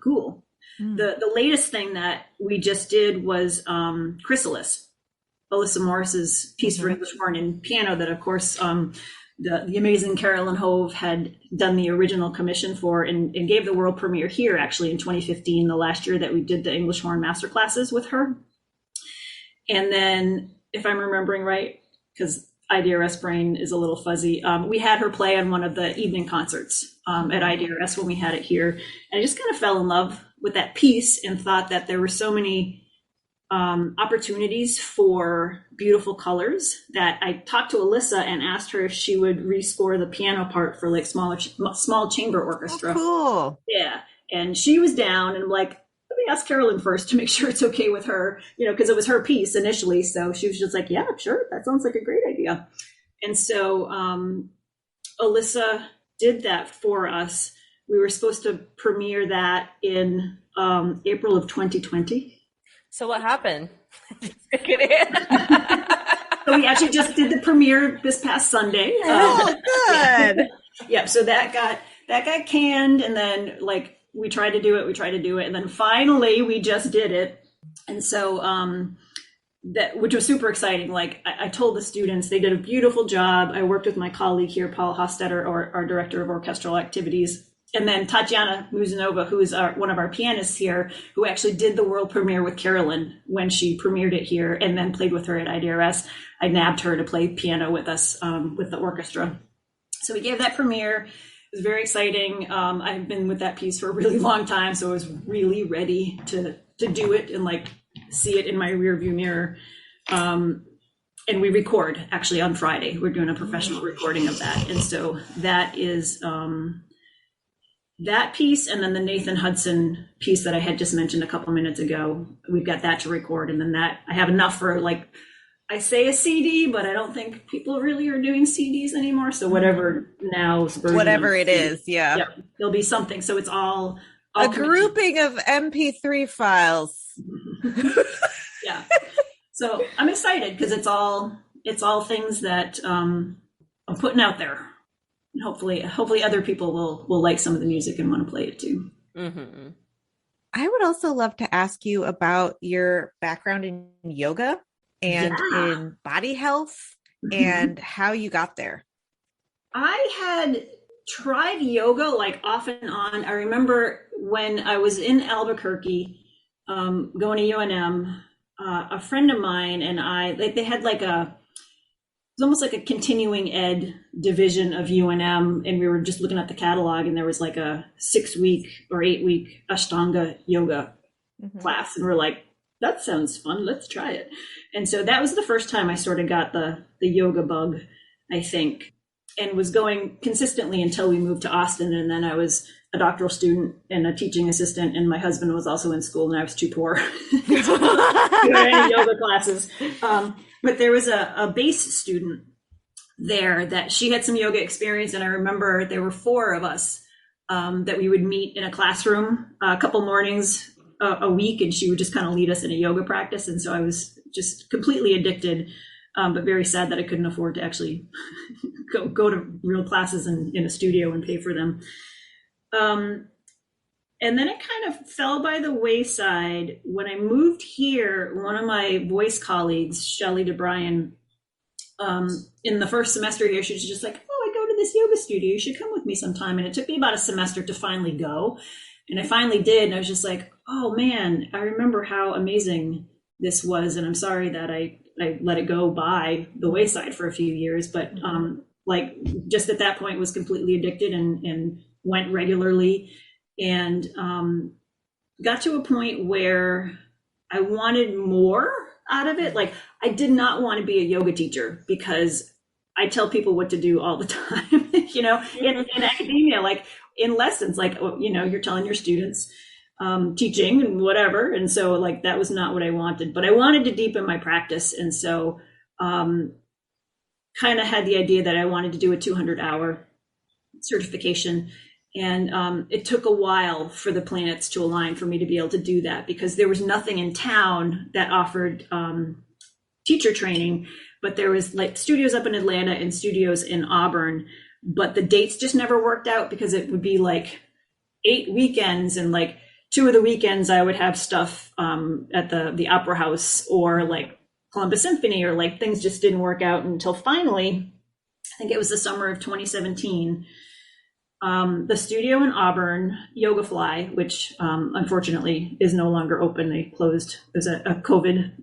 cool. The latest thing that we just did was Chrysalis, Alyssa Morris's piece for English horn and piano, that of course the amazing Carolyn Hove had done the original commission for, and gave the world premiere here actually in 2015, the last year that we did the English horn master classes with her. And then, if I'm remembering right, because IDRS brain is a little fuzzy, we had her play on one of the evening concerts at IDRS when we had it here. And I just kind of fell in love with that piece and thought that there were so many opportunities for beautiful colors that I talked to Alyssa and asked her if she would rescore the piano part for like small chamber orchestra. Oh, cool. Yeah. And she was down, and I'm like, let me ask Carolyn first to make sure it's okay with her, because it was her piece initially. So she was just like, yeah, sure, that sounds like a great idea. And so Alyssa did that for us. We were supposed to premiere that in April of 2020. So what happened? So we actually just did the premiere this past Sunday. Oh, good. Yeah, so that got canned, and then we tried to do it, and then finally we just did it. And so which was super exciting. I told the students, they did a beautiful job. I worked with my colleague here, Paul Hostetter, our director of orchestral activities. And then Tatiana Muzanova, who is one of our pianists here, who actually did the world premiere with Carolyn when she premiered it here, and then played with her at IDRS. I nabbed her to play piano with us with the orchestra. So we gave that premiere. It was very exciting. I've been with that piece for a really long time, so I was really ready to do it and see it in my rearview mirror. And we record actually on Friday. We're doing a professional recording of that, and so that is. That piece, and then the Nathan Hudson piece that I had just mentioned a couple minutes ago, we've got that to record. And then that I have enough for I say a CD, but I don't think people really are doing CDs anymore. So whatever now's version, whatever it is, yeah, there'll be something. So it's all a grouping of MP3 files. Yeah. So I'm excited because it's all things that I'm putting out there. And hopefully other people will like some of the music and want to play it too. Mm-hmm. I would also love to ask you about your background in yoga and in body health and how you got there. I had tried yoga off and on. I remember when I was in Albuquerque, going to UNM, a friend of mine and I, they had it was almost like a continuing ed division of UNM, and we were just looking at the catalog, and there was a 6-week or 8-week Ashtanga yoga class, and we're like, that sounds fun, let's try it. And so that was the first time I sort of got the yoga bug, I think, and was going consistently until we moved to Austin, and then I was a doctoral student and a teaching assistant, and my husband was also in school, and I was too poor to do any yoga classes. But there was a bass student there that she had some yoga experience, and I remember there were 4 of us that we would meet in a classroom a couple mornings a week, and she would just kind of lead us in a yoga practice. And so I was just completely addicted, but very sad that I couldn't afford to actually go to real classes in a studio and pay for them. And then it kind of fell by the wayside. When I moved here, one of my voice colleagues, Shelley DeBryan, in the first semester here, she was just like, oh, I go to this yoga studio. You should come with me sometime. And it took me about a semester to finally go. And I finally did. And I was just like, oh, man, I remember how amazing this was. And I'm sorry that I let it go by the wayside for a few years. But just at that point was completely addicted and went regularly. And got to a point where I wanted more out of it. I did not want to be a yoga teacher because I tell people what to do all the time, in academia, in lessons, you're telling your students, teaching and whatever. And so that was not what I wanted, but I wanted to deepen my practice. And so kind of had the idea that I wanted to do a 200-hour certification. And it took a while for the planets to align for me to be able to do that, because there was nothing in town that offered teacher training, but there was studios up in Atlanta and studios in Auburn, but the dates just never worked out because it would be 8 weekends, and 2 of the weekends I would have stuff at the Opera House or Columbus Symphony, or things just didn't work out until finally, I think it was the summer of 2017. The studio in Auburn, Yoga Fly, which unfortunately is no longer open. They closed. It was a COVID,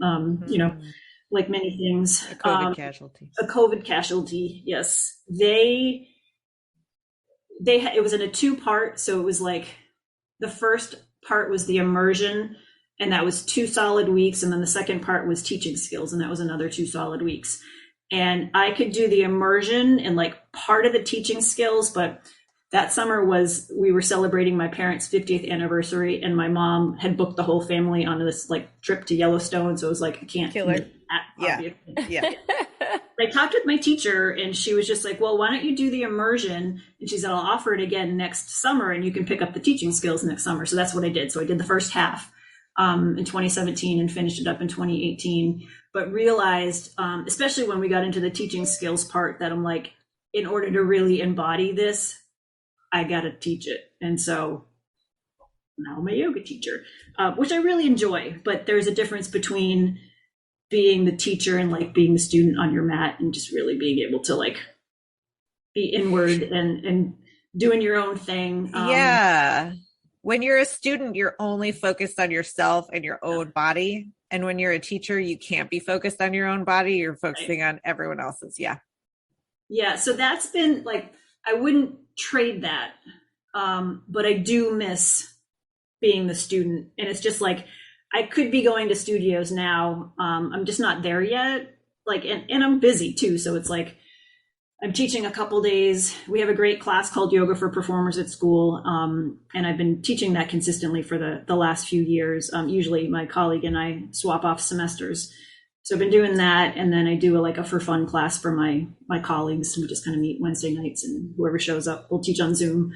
like many things. A COVID casualty. A COVID casualty, yes. It was in a 2-part. So it was the first part was the immersion, and that was 2 solid weeks. And then the second part was teaching skills, and that was another 2 solid weeks. And I could do the immersion and part of the teaching skills, but that summer we were celebrating my parents' 50th anniversary, and my mom had booked the whole family on this like trip to Yellowstone. So it was like, I can't. Killer. Yeah. I talked with my teacher, and she was just like, well, why don't you do the immersion? And she said, I'll offer it again next summer, and you can pick up the teaching skills next summer. So that's what I did. So I did the first half in 2017 and finished it up in 2018, but realized, especially when we got into the teaching skills part, that I'm like, in order to really embody this, I got to teach it. And so now I'm a yoga teacher, which I really enjoy, but there's a difference between being the teacher and like being the student on your mat and just really being able to like be inward and doing your own thing. Yeah. When you're a student, you're only focused on yourself and your own body. And when you're a teacher, you can't be focused on your own body. You're focusing on everyone else's. Yeah. Yeah. So that's been like, I wouldn't trade that. But I do miss being the student. And it's just like, I could be going to studios now. I'm just not there yet. Like, and I'm busy too. So it's like, I'm teaching a couple days. We have a great class called Yoga for Performers at school. And I've been teaching that consistently for the last few years. Usually my colleague and I swap off semesters. So I've been doing that. And then I do a for fun class for my colleagues. We just kind of meet Wednesday nights, and whoever shows up, we'll teach on Zoom.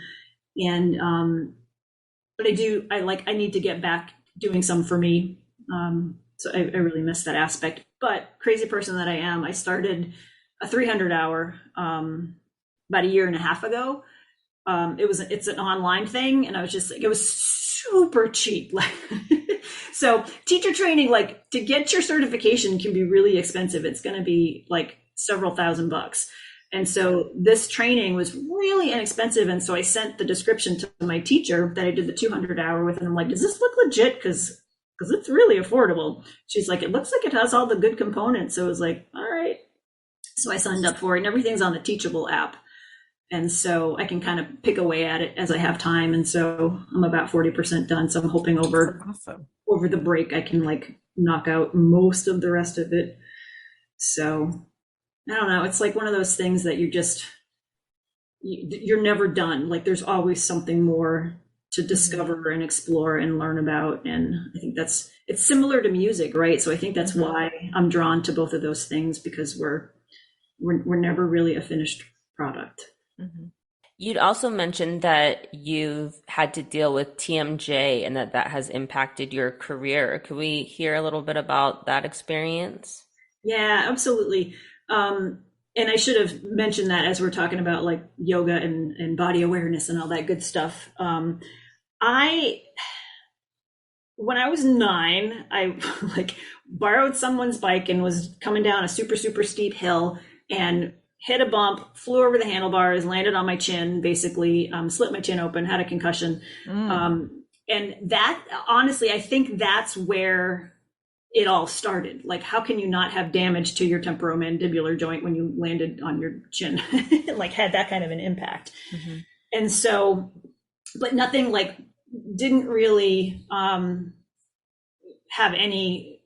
And, but I need to get back doing some for me. So I really miss that aspect. But crazy person that I am, I started a 300 hour about a year and a half ago. It's an online thing, and I was just like, it was super cheap. So teacher training, like to get your certification can be really expensive. It's going to be like several $1,000s. And so this training was really inexpensive. And so I sent the description to my teacher that I did the 200 hour with, and I'm like, does this look legit? Because it's really affordable. She's like, it looks like it has all the good components. So I was like, all right. So I signed up for it, and everything's on the Teachable app. And so I can kind of pick away at it as I have time. And so I'm about 40% done. So I'm hoping over the break, I can like knock out most of the rest of it. So I don't know. It's like one of those things that you're never done. Like there's always something more to discover and explore and learn about. And I think it's similar to music, right? So I think that's why I'm drawn to both of those things, because we're never really a finished product. Mm-hmm. You'd also mentioned that you've had to deal with TMJ and that has impacted your career. Could we hear a little bit about that experience? Yeah, absolutely. And I should have mentioned that as we're talking about like yoga and body awareness and all that good stuff. When I was 9, I like borrowed someone's bike and was coming down a super, super steep hill and hit a bump, flew over the handlebars, landed on my chin, basically slit my chin open, had a concussion. And that, honestly, I think that's where it all started. Like, how can you not have damage to your temporomandibular joint when you landed on your chin? Like, had that kind of an impact. Mm-hmm. And so, but nothing like, didn't really have any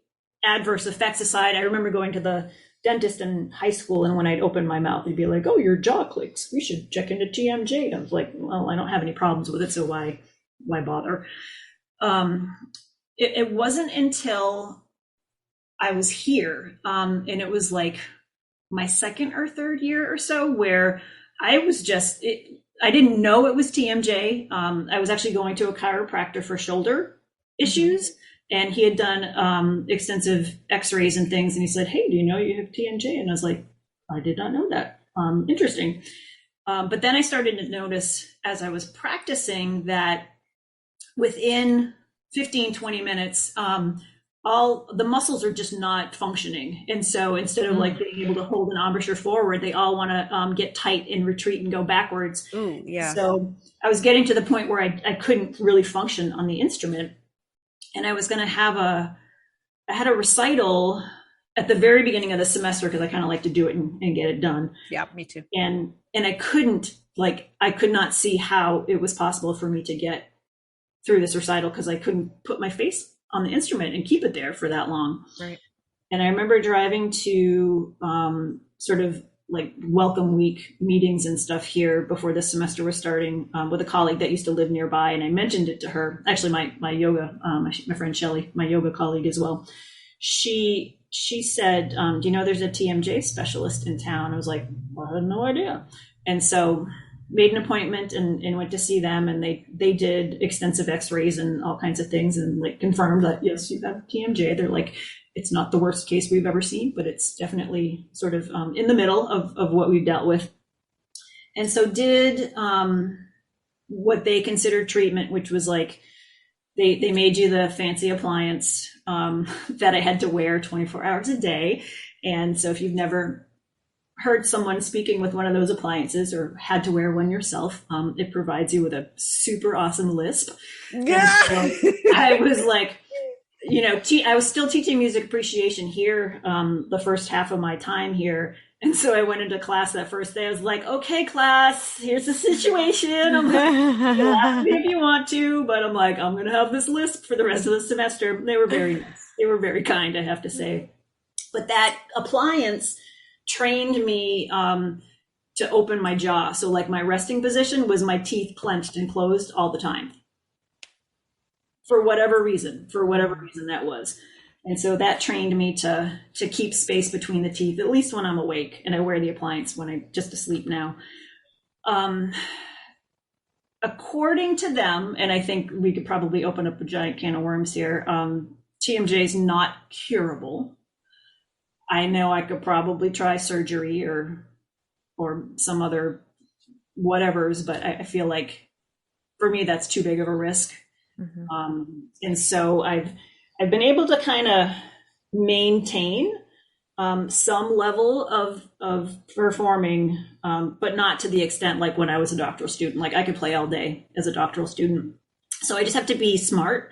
adverse effects aside. I remember going to the dentist in high school, and when I'd open my mouth, he'd be like, oh, your jaw clicks, we should check into TMJ. I was like, well, I don't have any problems with it, so why bother? It wasn't until I was here, and it was like my second or third year or so, where I was I didn't know it was TMJ. I was actually going to a chiropractor for shoulder issues. And he had done extensive x-rays and things. And he said, hey, do you know you have TMJ? And I was like, I did not know that. Interesting. But then I started to notice as I was practicing that within 15, 20 minutes, all the muscles are just not functioning. And so instead of like being able to hold an embouchure forward, they all want to get tight and retreat and go backwards. Ooh, yeah. So I was getting to the point where I couldn't really function on the instrument. And I was going to I had a recital at the very beginning of the semester, because I kind of like to do it and get it done. Yeah, me too. And I could not see how it was possible for me to get through this recital, because I couldn't put my face on the instrument and keep it there for that long. Right. And I remember driving to sort of like welcome week meetings and stuff here before this semester was starting, with a colleague that used to live nearby, and I mentioned it to her. Actually, my yoga, my friend Shelly, my yoga colleague as well. She said, "Do you know there's a TMJ specialist in town?" I was like, well, I had no idea, and so made an appointment and went to see them, and they did extensive X-rays and all kinds of things, and like confirmed that yes, you have TMJ. They're like, it's not the worst case we've ever seen, but it's definitely sort of in the middle of what we've dealt with. And so did what they considered treatment, which was like they made you the fancy appliance that I had to wear 24 hours a day. And so if you've never heard someone speaking with one of those appliances or had to wear one yourself, it provides you with a super awesome lisp. Yeah. So I was like, I was still teaching music appreciation here, the first half of my time here. And so I went into class that first day. I was like, okay, class, here's the situation. I'm like, you laugh at me if you want to, but I'm like, I'm going to have this lisp for the rest of the semester. They were very kind, I have to say. But that appliance trained me to open my jaw. So like my resting position was my teeth clenched and closed all the time. For whatever reason that was. And so that trained me to keep space between the teeth, at least when I'm awake, and I wear the appliance when I'm just asleep now. According to them, and I think we could probably open up a giant can of worms here, TMJ is not curable. I know I could probably try surgery or some other whatevers, but I feel like for me that's too big of a risk. Mm-hmm. And so I've been able to kind of maintain some level of performing, but not to the extent like when I was a doctoral student. Like I could play all day as a doctoral student. So I just have to be smart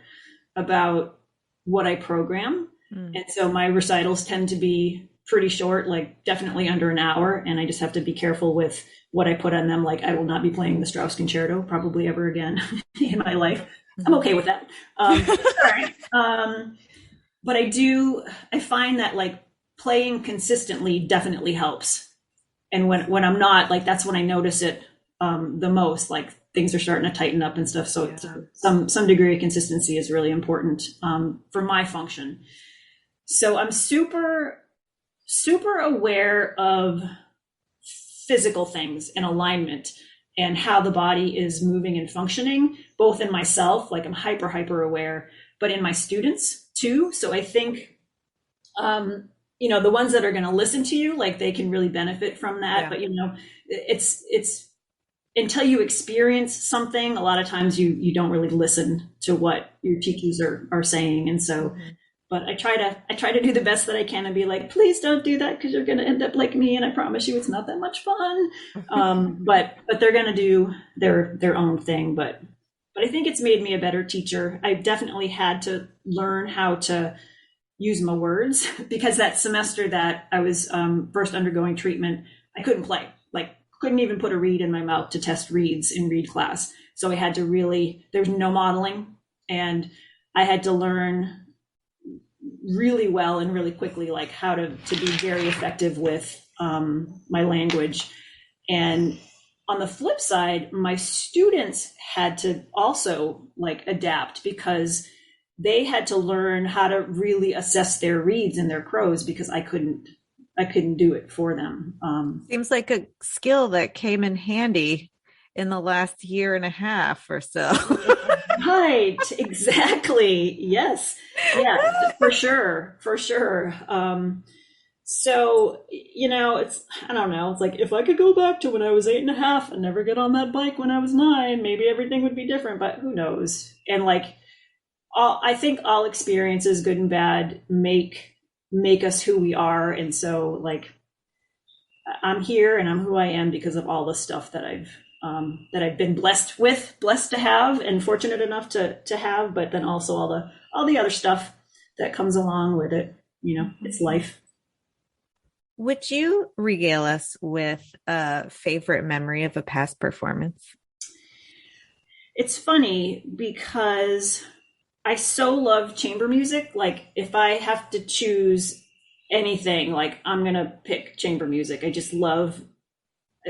about what I program. And so my recitals tend to be pretty short, like definitely under an hour. And I just have to be careful with what I put on them. Like I will not be playing the Strauss Concerto probably ever again in my life. I'm okay with that. All right. But I find that like playing consistently definitely helps. And when I'm not, like, that's when I notice it the most, like things are starting to tighten up and stuff. So some degree of consistency is really important for my function. So I'm super, super aware of physical things and alignment and how the body is moving and functioning, both in myself, like I'm hyper aware, but in my students too. So I think, the ones that are going to listen to you, like they can really benefit from that. Yeah. But, it's until you experience something, a lot of times you don't really listen to what your teachers are saying. And so, but I try to do the best that I can and be like, please don't do that because you're going to end up like me. And I promise you, it's not that much fun. But they're going to do their own thing. But I think it's made me a better teacher. I definitely had to learn how to use my words because that semester that I was first undergoing treatment, I couldn't play, like couldn't even put a reed in my mouth to test reeds in reed class. So I had to there was no modeling, and I had to learn really well and really quickly, like how to be very effective with my language. And on the flip side, my students had to also like adapt because they had to learn how to really assess their reeds and their crows because I couldn't do it for them. Seems like a skill that came in handy in the last year and a half or so. Right, exactly. Yes. Yeah, for sure. So, it's, I don't know. It's like, if I could go back to when I was 8.5 and never get on that bike when I was 9, maybe everything would be different, but who knows? And like, I think all experiences, good and bad, make us who we are. And so like, I'm here and I'm who I am because of all the stuff that I've been blessed to have and fortunate enough to have, but then also all the other stuff that comes along with it. It's life. Would you regale us with a favorite memory of a past performance? It's funny because I so love chamber music. Like if I have to choose anything, like I'm gonna pick chamber music. I just love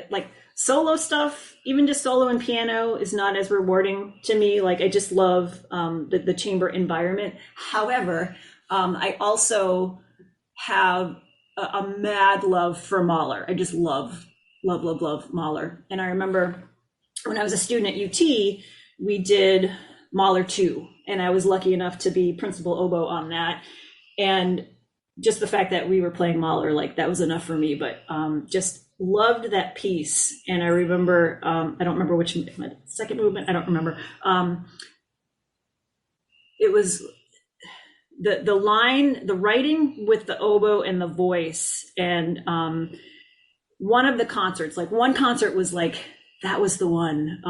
like solo stuff. Even just solo and piano is not as rewarding to me. Like I just love the chamber environment. However, I also have a mad love for Mahler. I just love Mahler. And I remember when I was a student at UT, we did Mahler 2, and I was lucky enough to be principal oboe on that. And just the fact that we were playing Mahler, like that was enough for me, but just loved that piece. And I remember, I don't remember which second movement, I don't remember. It was the line, the writing with the oboe and the voice. And one of the concerts, like one concert was like, that was the one.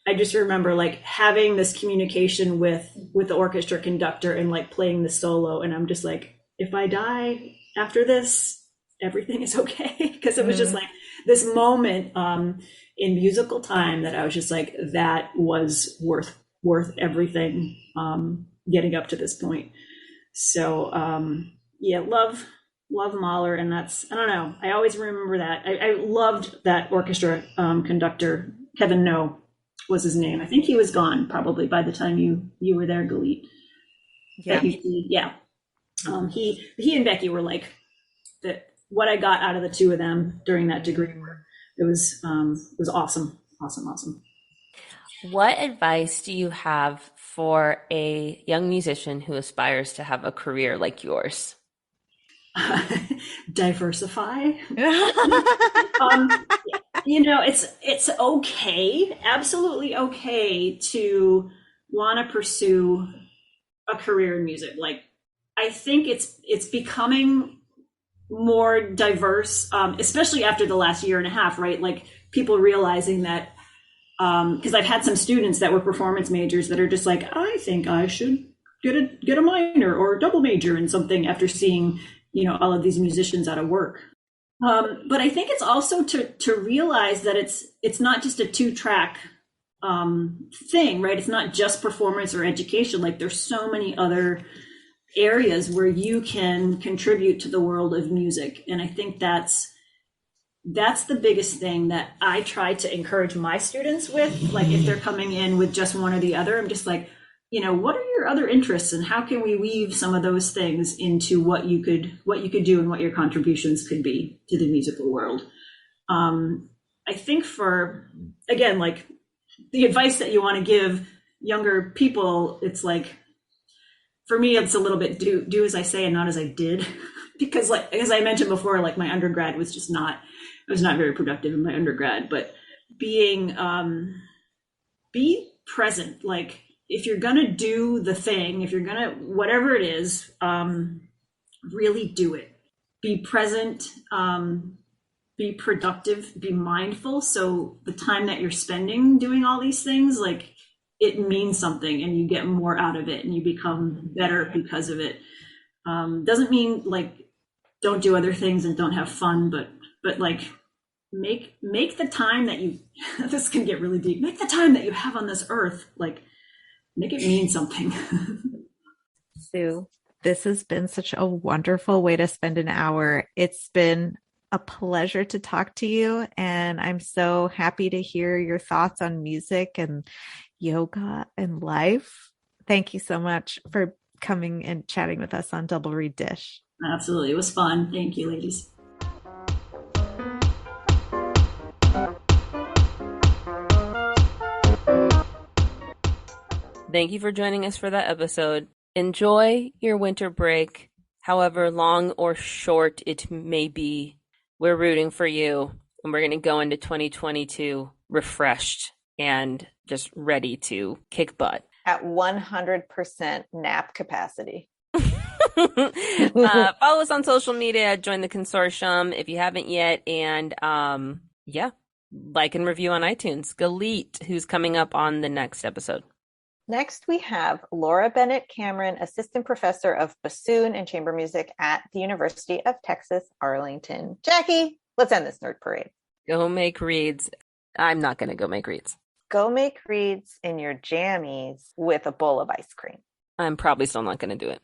I just remember like having this communication with the orchestra conductor and like playing the solo. And I'm just like, if I die after this, everything is okay. Because it was just like this moment in musical time that I was just like, that was worth everything getting up to this point. So yeah, love Mahler. And that's, I don't know, I always remember that. I loved that orchestra conductor. Kevin No was his name. I think he was gone probably by the time you were there, Galit. Yeah. Yeah. He and Becky were like what I got out of the two of them during that degree work. It was awesome. What advice do you have for a young musician who aspires to have a career like yours? Diversify. It's okay, absolutely okay to want to pursue a career in music. Like, I think it's becoming more diverse, especially after the last year and a half, right? Like people realizing that, because I've had some students that were performance majors that are just like, I think I should get a minor or a double major in something after seeing, all of these musicians out of work. But I think it's also to realize that it's not just a 2-track thing, right? It's not just performance or education. Like there's so many other areas where you can contribute to the world of music. And I think that's the biggest thing that I try to encourage my students with. Like if they're coming in with just one or the other, I'm just like, what are your other interests and how can we weave some of those things into what you could do and what your contributions could be to the musical world. I think again, like the advice that you want to give younger people, it's like, for me, it's a little bit do as I say and not as I did, because like, as I mentioned before, like my undergrad was just I was not very productive in my undergrad, but be present. Like if you're going to do the thing, if you're going to, whatever it is, really do it. Be present, be productive, be mindful. So the time that you're spending doing all these things, like it means something and you get more out of it and you become better because of it. Doesn't mean like don't do other things and don't have fun, but like make the time that you, this can get really deep, make the time that you have on this earth, like make it mean something. Sue, this has been such a wonderful way to spend an hour. It's been a pleasure to talk to you, and I'm so happy to hear your thoughts on music and yoga and life. Thank you so much for coming and chatting with us on Double Reed Dish. Absolutely. It was fun. Thank you, ladies. Thank you for joining us for that episode. Enjoy your winter break, however long or short it may be. We're rooting for you, and we're going to go into 2022 refreshed and just ready to kick butt. At 100% nap capacity. Follow us on social media, join the consortium if you haven't yet, and like and review on iTunes. Galit, who's coming up on the next episode. Next, we have Laura Bennett Cameron, Assistant Professor of Bassoon and Chamber Music at the University of Texas, Arlington. Jackie, let's end this nerd parade. Go make reads. I'm not going to go make reads. Go make reads in your jammies with a bowl of ice cream. I'm probably still not going to do it.